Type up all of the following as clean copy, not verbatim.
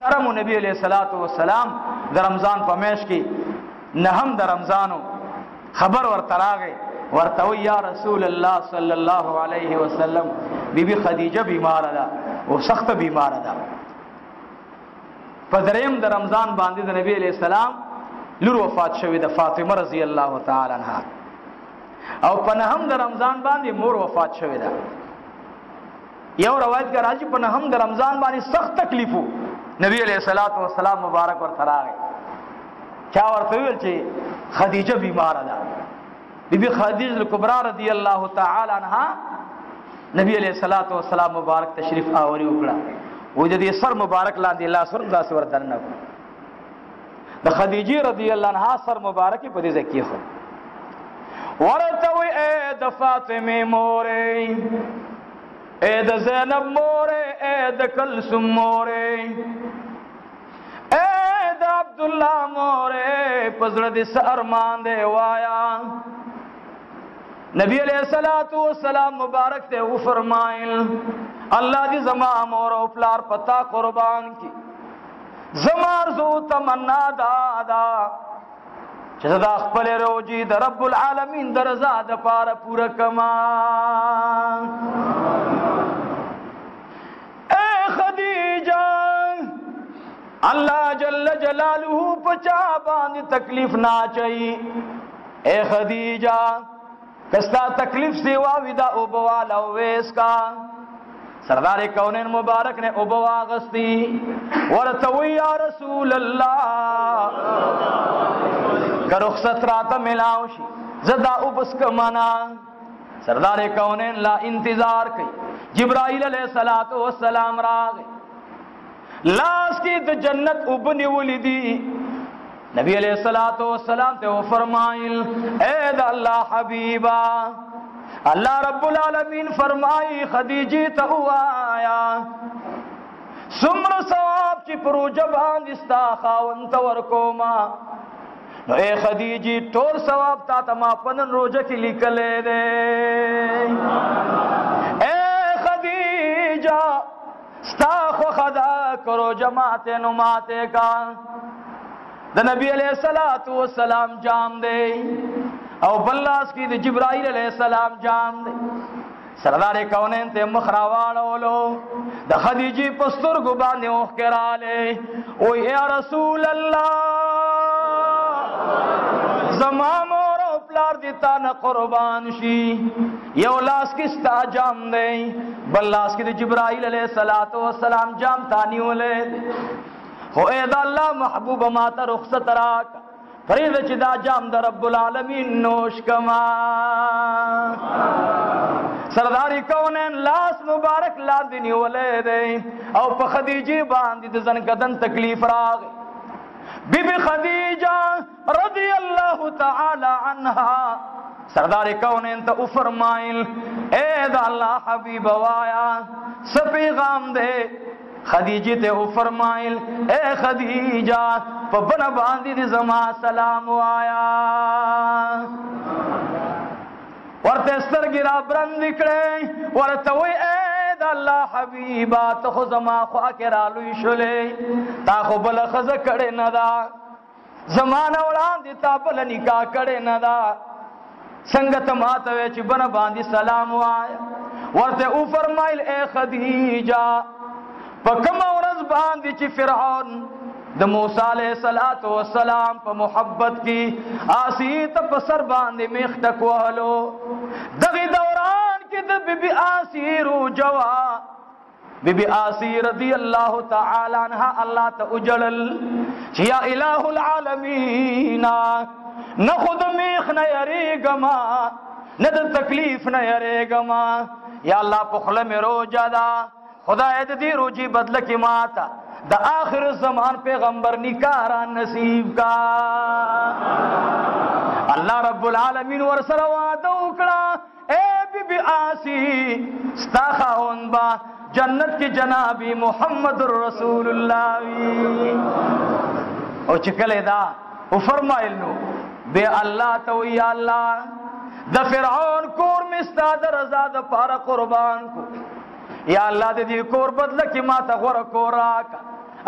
करम नबी अलैहिस्सलातु वस्सलाम द रमज़ान पमेश की नहम द रमज़ानो खबर वर तरागे वर्तव या रसूल अल्लाह सल्लल्लाहु अलैहि वसल्लम बीबी खदीजा बीमार अदा वो सख्त बीमार अदा पदरेम द रमज़ान बांदी द नबी अलैहिस्सलाम लुर वफात शवी द फातिमा रज़ी अल्लाह तआला अन्हा और पनहम द रमज़ान बांदी मोर वफात शवी दा यो रवायत का राजी पनहम द रमज़ान बांदी सख्त तकलीफो नबी अलैहिस्सलातु वस्सलाम मुबारक वर तरागे क्या वर्तविल चे खदीजा बीमार अदा बीबी खदीजा कुबरा रज़ी अल्लाह तआला अन्हा नबी अलैहिस्सलातु वस्सलाम मुबारक तशरीफ आवरी उकड़ा वो जदी सर मुबारक लांदी अल्लाह सुर दा से वरदन न द खदीजा रज़ी अल्लाह अन्हा सर मुबारक की पदी जकी हो वरतवी ए द फातिमे मोरे ए द ज़ैनब मोरे ए द कलसुम मोरे ए द अब्दुल्ला मोरे पजड़ दिस अरमान दे वाया नबी अलैहिस्सलातु वस्सलाम मुबारक ते वो फरमाइल अल्लाह दी जमा मोर उपलार पता कुर्बान की जमार जो तमन्ना दादा जदा खपल रोजी द रब्बुल आलमीन दरजा द पार पूरा कमा ए खदीजा अल्लाह जल्ल जलालुहु पचा बांध तकलीफ ना चाहिए ए खदीजा कस्ता तकलीफ सेवा विदा उबवाला वेस का सरदार कौनैन मुबारक ने उबवा गस्ती वरतवी या रसूल अल्लाह का रुखसत रात मिलाओशी जदा उबस का मना सरदार कौनैन ला इंतजार कई जिब्राइल अलैहिस्सलातु वस्सलाम रागे लाश की तो जन्नत उबनी वलिदी नबी अलैहिस्सलातु वस्सलाम ते वो फरमाइल ए अल्लाह हबीबा अल्लाह रब्बुल आलमीन फरमाई खदीजी तो आया सुम्र सवाब ची परू जबान दिस्ता खावन तवर कोमा नो ए खदीजी टोर सवाब ता तमा पनन रोजा की लिखले दे ए खदीजा स्ताखो खदा करो जमाते नुमाते का द नबी अलैहिस्सलातु वस्सलाम जाम दे और बल्लास की जिब्राइल अलैहिस्सलाम जाम दे सरदार कौनैन ते मखरावालो द खदीजी पस्तुर गुबाने ओख कराले ओ या रसूल अल्लाह जमाम और प्लार दिता न कुर्बान शी यो लास किस्ता जाम दे बल्लास की जिब्राइल अलैहिस्सलातु वस्सलाम जाम तानी ओले हो ए अल्लाह महबूब माता रुखसत राक फरीद चिदा जाम द रब्बुल आलमीन नोश कमा सरदारी कौनैन लाश मुबारक लादिनी वले दे और खदीजी बांधी दन कदन तकलीफ राग बीबी खदीजा रज़ी अल्लाह तआला अन्हा सरदारी कौनैन तो फरमाइल ए अल्लाह हबीब वाया सपी गाम दे खदीजी ते वो फरमाइल ए खदीजा पबन बांधी दी जमा सलाम आया वर्ते सर गिरा ब्रंद निकले वर्ते वो ए अल्लाह हबीबा तो जमा ख्वा के रालू शुले ताखो बल खज कड़े नदा जमाना उड़ान दिता बल निकाह कड़े नदा संगत मातवे ची बन बांधी सलाम आया वर्ते ऊ फरमाइल ए खदीजा पकम औरज बांधी ची फिरौन द मूसा अलैहिस्सलातु वस्सलाम प मोहब्बत की आसी तप सर बांधी मेख तकवालो दगी दौरान की द बीबी आसी रू जवा बीबी आसी रज़ी अल्लाह तआला अन्हा अल्लाह त उजड़ल या इलाहुल आलमीन न खुद मेख न यरेगमा न द तकलीफ न यरेगमा या अल्लाह पुखल में रोजा दा खुदा दी रोजी बदल की माता द आखिर जमान पैगंबर निकारा नसीब का अल्लाह रब्बुल आलमीन वरसर वादा उकड़ा ए बीबी आसी स्ताखा बा जन्नत की जनाबी मुहम्मदुर रसूलुल्लाह ओ चिकले दा ओ फरमाइल नो बे अल्लाह तो या अल्लाह द फिरौन कोर में इस्ताद रजा द पारा कुर्बान को या अल्लाह दे दी कोर बदल की माता गोर कोरा का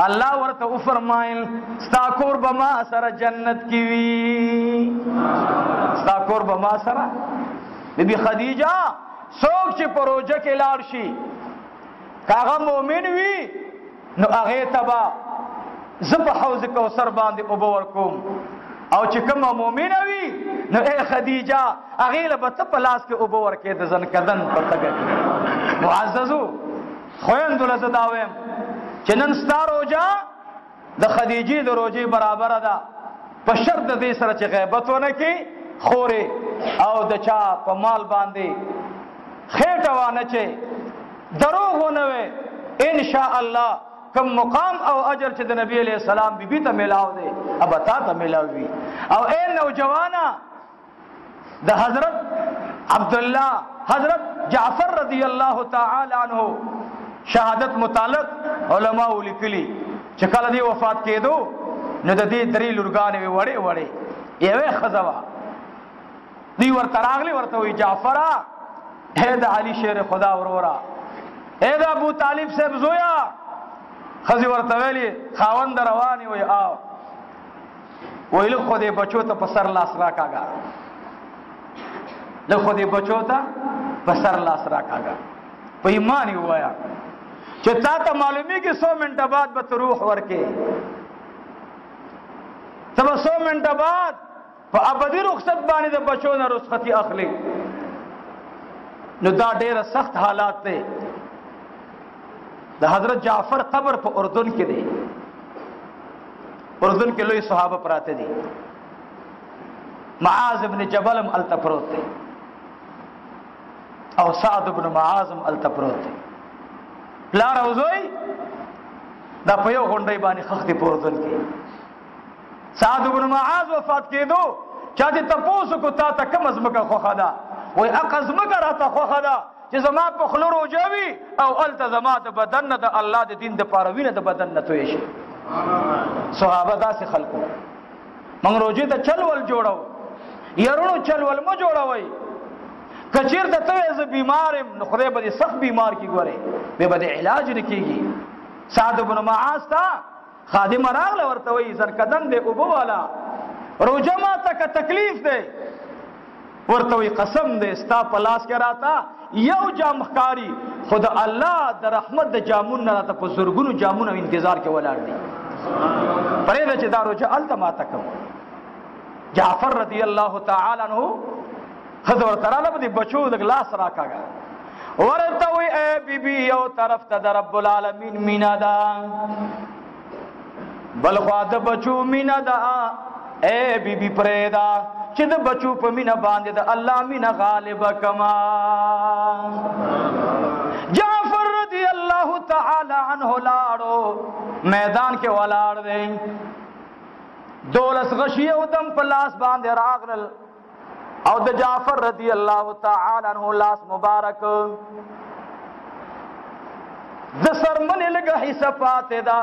अल्लाह ورته وفرمایل ستا کور به ما سره جنت کې وي، ستا کور به ما سره. بیبي خدیجه څوک چې پروژه کې لاړ شي کاغه مؤمن وي نو هغه تبا زه په حوض کوثر باندې اوبه ورکوم، او چې کومه مؤمنه وي نو اے خدیجه هغې له به ته په لاس کې اوبه ورکې د زنکدن په تګه کې. معززو خویندو له زه دا وایم چې نن ستا روژه د خدیجې د روژې برابره ده، په شرط د دې سره چې غیبت ونه کړي خورې او د چا په مال باندې خېټه وانه چې دروغ ونه وي. ان شاء الله کم مقام او اجر چې د نبی علیہ السلام بیبي ته ملاو دی ابا تا ته ملاو وي. او اے نوجوانا د حضرت عبداللہ حضرت جعفر رضی اللہ تعالی عنہ شهادت متعلق علماء لیکلي چې کله دی وفات کېدو نو د دې درې لورګانې وي وړې وړې، یوې ښځه وه دوی ورته راغلي ورته وایي جعفره اے د علي شیر خدا وروره، اے د ابو طالب صاحب زویا. ښځې ورته ویلي خاوند روانې وایي آو وایي لږ خو دې بچو ته په سر لاس راکاږه، لږ خو دې بچو ته په سر لاس راکاږه، په ایمان یې ووایه چې تا ته معلومیږي 100 منټه بعد به ته روح ورکې، ته به 100 منټه بعد په ابدي رخصت باندې د بچو نه رخصتي اخلي. نو دا ډېره سخت حالات دی. د حضرت جعفر قبر په اردن کې دی، اردن کې لوی صحابه پراته دي، معاذ ابن جبل هم هلته پروت دی او سعد ابن معاذ هم هلته پروت دی. پلار او زوی دا په یو غونډۍ باندې خښ دي په اردن کې. سعد ابن معاذ وفات کېدو چا دې تپوس وکړو تا ته کومه ځمکه خوښه ده؟ وایي هغه ځمکه راته خوښه ده چې زما په خوله روژه وي او هلته زما د بدن نه د الله د دین دپاره وینه د بدن نه توی شي. صحابه داسې خلکو موږ روژې ته چل ول جوړو، یارونو چل ول مه جوړوئ. که چېرته ته وایې زه بیمار یم نو خدای به دې سخت بیمار کړي، ګورې بیا به دې علاج نه کېږي. سعد بن معاذ ته خادمه راغله ورته وایي زنکدن دی اوبه والا روژه ماته که تکلیف دی؟ ورته وایي قسم دی ستا په لاس کې راته یو جام ښکاري خو د الله د رحمت د جامون نه راته په زرګونو جامونه انتظار کې ولاړ دي. پرېږده چې دا روژه هلته ماته کوم. جعفر رضی الله تعالی عنہ ښځه ورته راغله په دې بچو د لاس راکاږه، ورته وایي ای بیبي یو طرف ته د رب العالمین مینه ده، بل خوا د بچو مینه ده. اے بیبي پرېږده چې د بچو په مینه باندې د الله مینه غالبه کما. جعفر رضی الله تعالی عنہ لاړو میدان کې ولاړ دی، 12 غشي او دم په لاس باندې راغلل او د جعفر رضی الله تعالی عنہ لاس مبارک د سرمنې لږه حصه پاتې ده،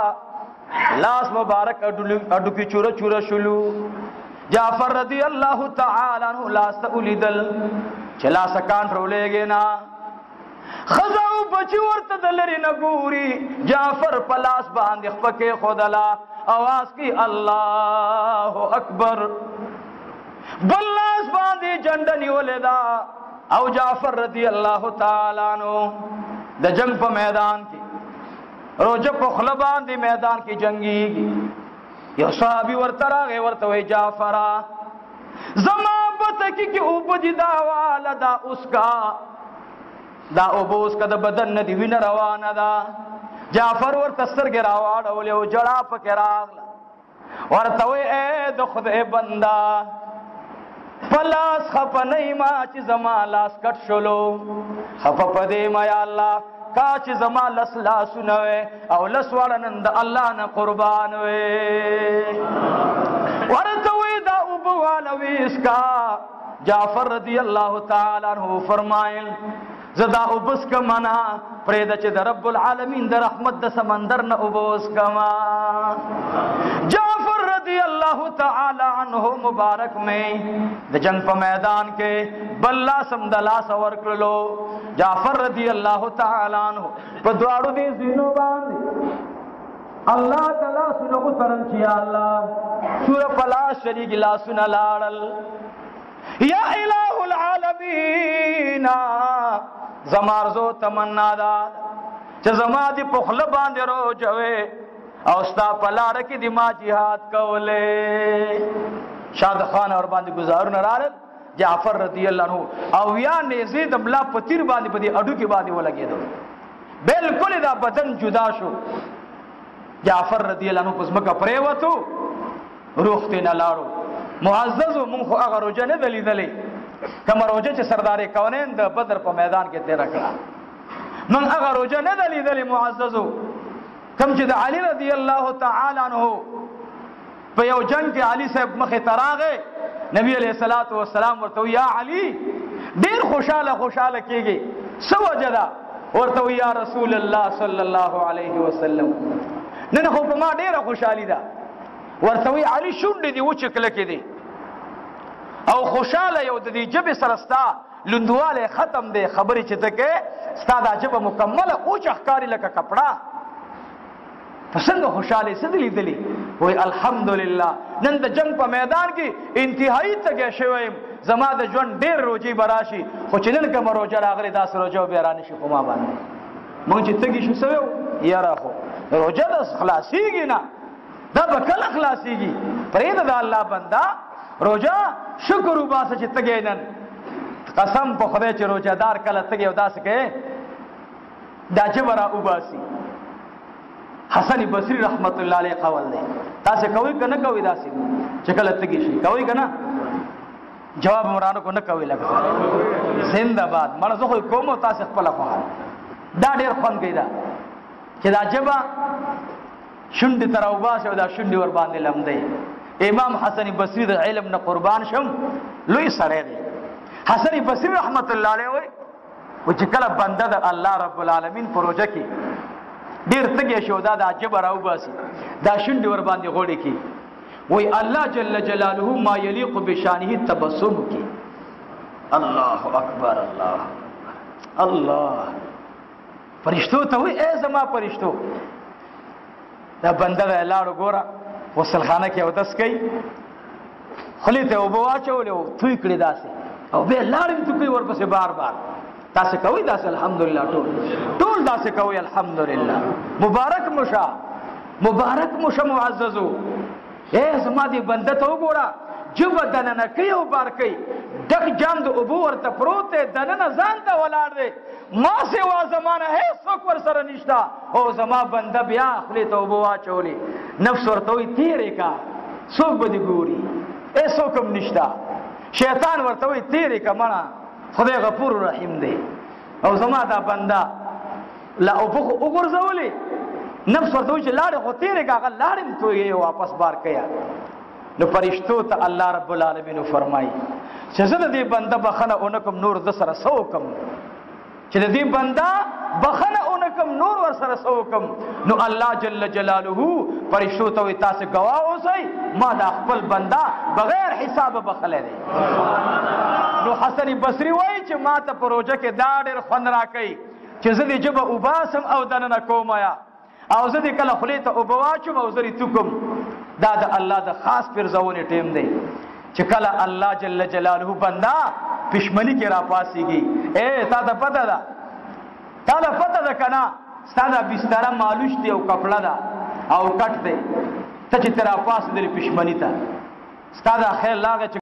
لاس مبارک اډو کې چوره چوره شلو. جعفر رضی الله تعالی عنہ لاس ته ولیدل چې لاس کنټرولېږي نه، ښځه او بچي ورته د لرې نه ګوري. جعفر په لاس باندې خپکې ښودله، اواز کې الله اکبر، بل لاس باندې جنډه نیولې ده او جعفر رضی الله تعالی عنہ د جنگ په میدان کې روجه په خوله باندې میدان کې جنگيږي. یو صحابي ورته راغی ورته وایي جعفره زما بتکي کې اوبه دي دا واله دا اوس کا دا اوبه اوس کا د بدن نه دي وینه روانه ده. جعفر ورته سترګې راواړولې او جړا پکې راغله، ورته وایي ای د خدای بنده په لاس خفه نه یما چې زما لاس کټ شلو، خفه په دې ما یا الله کا چې زما لس لاسونه وې او لس واړه نن د الله نه قربان وې. ورته وایي دا اوبه واله ویسکا. جعفر رضی الله تعالی عنہ فرمایل زه دا اوبه څښم نه پرېږده چې د رب العالمین د رحمت د سمندر نه اوبه وڅښمه. جعفر رضی اللہ تعالی عنہ مبارک میں د جنگ په میدان کې بل لاسم د لاس ورکړلو. جعفر رضی اللہ تعالی عنہ په دواړو دې زینو باندې الله تعالی سنو ترن چې الله سور فلا شریک لا سن لاړل یا الہ العالمین زمارزو تمنا دا چې زما دي په خله باندې روجوي او ستا په لار کې د ما jihad کولې شاد خان اور باندې گزارونه راړل جعفر رضی الله عنه او یا نزی د بلا پتیر باندې په دې اډو کې باندې ولګېدو بالکل دا بدن جدا شو جعفر رضی الله عنه پس مکه پریوتو روح ته نه لاړو معزز مونږ خو هغه روزه نه دلیدلې کوم روزه چې سردار کونین د بدر په میدان کې تیر کړه من هغه روزه نه دلیدلې معزز کوم چې د علی رضی الله تعالی عنہ په یو جنگ کې علی صاحب مخه تراغه نبی علیہ الصلوۃ والسلام ورته یا علی ډیر خوشاله کېږي سو وجدا ورته یا رسول الله صلی الله علیه وسلم نن خو په ما ډیره خوشالي ده ورته علی شونډې دی و چې کله کې دی او خوشاله یو د دې جبه سرستا لندواله ختم دی خبرې چې ته کې ستا د جبه مکمله او چخکاری لکه کپڑا پسند خوشاله سدلی دلی وای الحمدلله نن د جنگ په میدان کې انتهایی تګه شویم زما د ژوند ډیر روزي براشي خو چې نن کوم روزه راغلی دا سره جو بیرانه شي کومه باندې مونږ چې تګی شو سویو یاره خو روزه د خلاصيږي نه دا به کله خلاصيږي پرې د الله بندا روزه شکر وباسه چې تګې نن قسم په خدای چې روزه دار کله تګي او داس کې دا جبره وباسي حسن بصری رحمت الله علیه قول دی تاسو کوي کنه کوي داسې چې کله تګی شي کوي کنه جواب مرانو کو نه کوي لګا زنده باد مړه زه خو کوم تاسو خپل خو دا ډیر خوان کیدا چې دا جبا شونډ تر او باسه دا شونډ ور باندې لم دی امام حسن بصری د علم نه قربان شم لوی سره دی حسن بصری رحمت الله علیه وای و چې کله بنده د الله رب العالمین پروژه کې ډیر تګي شو دا عجب راو باسي دا شونډ ور باندې غوړي کی وای الله جل جلاله ما یلیق بشانه تبسم کی الله اکبر الله فرشتو ته وای ای زما فرشتو دا بنده لاړو ګوره وصلخانه کې ودس کوي خلیته او بواچولو توي کړی داسې او به لاړم تو کوي ورپسې بار بار تاسو کوي داسې الحمدلله ټول داسې کوي الحمدلله مبارک مشه معززو اے زما دي بنده ته وګوره جب دننه کوي او بار کوي دغ جام د ابو ورته پروت دننه ځان ته ولاړ دی ما سوا زمانه هیڅ څوک ور سره نشتا او زما بنده بیا خپل ته ابو واچولي نفس ورته وي تیرې کا څوک به دي ګوري اے څوکم نشتا شیطان ورته وي تیرې کا مړه خدای غفور رحیم دی او زما دا بندا لا او په وګرځولې نفس ورته چې لاړ خو تیرې کاغه لاړم توې واپس بار کیا نو فرشتو ته الله رب العالمین فرمایي چې زه د دې بنده بخنه اونکم نور د سره سوکم چې د دې بنده بخنه اونکم نور ور سره سوکم نو الله جل جلاله فرشتو ته تاسو گواه اوسئ ما دا خپل بنده بغیر حساب بخله دی نو حسن بصری وای چې ما ته پروژه کې دا ډېر خوند راکړي چې زه دې جبه وباسم او دننه کوم یا او زه دې کله خولې ته وبواچم او زری توکم دا د الله د خاص پرځونې ټیم دی چې کله الله جل جلاله بندا پښمنی کې را پاسيږي اے تا ته پته ده کنه ستاسو بستر مالوش دی او کپڑا ده او کټ دی ته چې تر پاس دې پښمنی ته ستاسو خیر لاغه